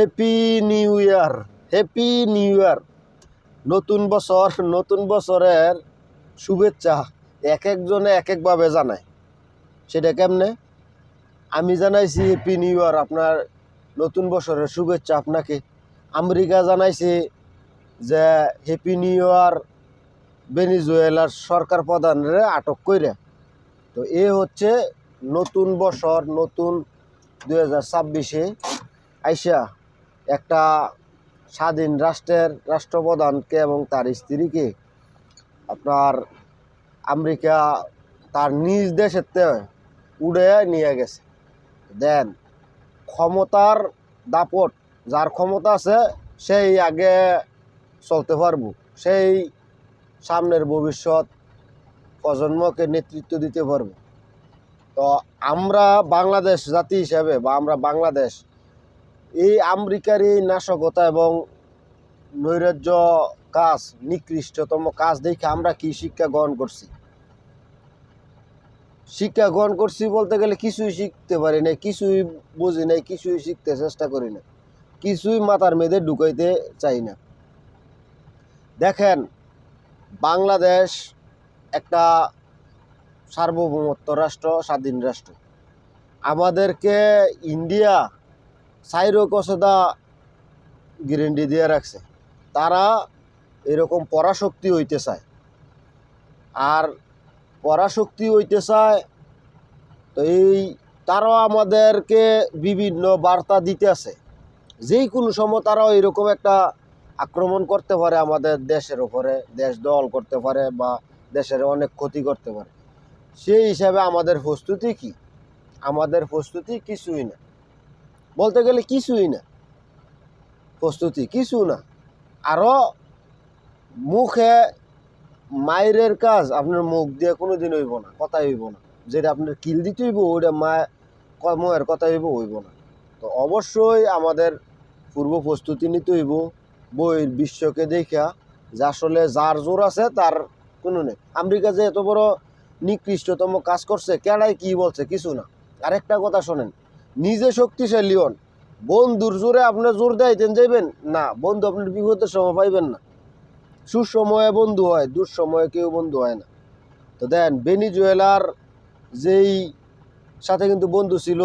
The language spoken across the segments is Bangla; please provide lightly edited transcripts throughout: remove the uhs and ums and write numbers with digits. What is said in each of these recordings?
Happy new year, happy new year. নতুন বছর, নতুন বছরের শুভেচ্ছা এক একজনে এক একভাবে জানায়। সেটা কেমনে? আমি জানাইছি হ্যাপি নিউ ইয়ার, আপনার নতুন বছরের শুভেচ্ছা আপনাকে। আমেরিকা জানাইছে যে হ্যাপি নিউ ইয়ার ভেনেজুয়েলার সরকার প্রধানের আটক কইরা। তো এ হচ্ছে নতুন বছর, নতুন 2026-এ আইসা একটা স্বাধীন রাষ্ট্রের রাষ্ট্রপ্রধানকে এবং তার স্ত্রীকে আপনার আমেরিকা তার নিজ দেশের উড়ে নিয়ে গেছে। দেন ক্ষমতার দাপট, যার ক্ষমতা আছে সেই আগে চলতে পারবো, সেই সামনের ভবিষ্যৎ প্রজন্মকে নেতৃত্ব দিতে পারবো। তো আমরা বাংলাদেশ জাতি হিসাবে বা আমরা বাংলাদেশ এই আমেরিকার এই নাশকতা এবং নৈরাজ্য কাজ, নিকৃষ্টতম কাজ দেখে আমরা কি শিক্ষা গ্রহণ করছি? শিক্ষা গ্রহণ করছি বলতে গেলে কিছুই শিখতে পারি না, কিছুই বুঝি নাই, কিছুই শিখতে চেষ্টা করি না, কিছুই মাথার মেয়েদের ঢুকাইতে চাই না। দেখেন, বাংলাদেশ একটা সার্বভৌমত্ব রাষ্ট্র, স্বাধীন রাষ্ট্র। আমাদেরকে ইন্ডিয়া সাইরো কসদা গ্যারেন্টি দিয়ে রাখছে। তারা এরকম পরাশক্তি হইতে চায়, আর পরাশক্তি হইতে চায়। তো তারাও আমাদেরকে বিভিন্ন বার্তা দিতে আছে, যেই কোনো সময় তারাও এরকম একটা আক্রমণ করতে পারে আমাদের দেশের ওপরে, দেশ দখল করতে পারে বা দেশের অনেক ক্ষতি করতে পারে। সেই হিসাবে আমাদের প্রস্তুতি কি? আমাদের প্রস্তুতি কিছুই না, বলতে গেলে কিছুই না, প্রস্তুতি কিছু না। আরও মুখে মায়ের কাজ আপনার মুখ দিয়ে কোনো দিন হইব না, কথা হইব না। যেটা আপনার কিল দিতে হইব ওইটা মায়ের কথা হইব না। তো অবশ্যই আমাদের পূর্ব প্রস্তুতি নিতে হইব বইয়ের বিশ্বকে দেখা, যে আসলে যার জোর আছে তার কোনো নেই। আমেরিকা যে এত বড় নিকৃষ্টতম কাজ করছে, কেডাই কি বলছে? কিছু না। আরেকটা কথা শোনেন, নিজে শক্তিশালী হন, বন্ধুর জোরে আপনার জোর দেয়তেন যাইবেন না, বন্ধু আপনার বিপদের সময় পাইবেন না। সুসময়ে বন্ধু হয়, দুঃসময়ে কেউ বন্ধু হয় না। তো দেন, ভেনেজুয়েলার যেই সাথে কিন্তু বন্ধু ছিল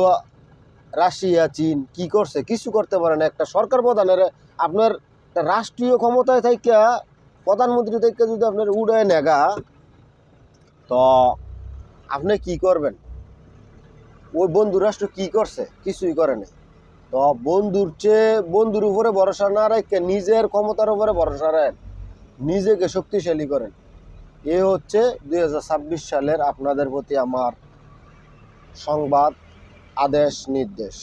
রাশিয়া, চীন, কি করছে? কিছু করতে পারে না। একটা সরকার প্রধানের আপনার রাষ্ট্রীয় ক্ষমতায় থাইকা, প্রধানমন্ত্রী থেকে যদি আপনার উড়ায় নেগা, তো আপনি কি করবেন? ওই বন্ধু রাষ্ট্র কি করছে? কিছুই করে নাই। তো বন্ধুর উপরে ভরসা না রেখে নিজের ক্ষমতার উপরে ভরসা রাখেন, নিজেকে শক্তিশালী করেন। এ হচ্ছে 2026 সালের আপনাদের প্রতি আমার সংবাদ, আদেশ, নির্দেশ।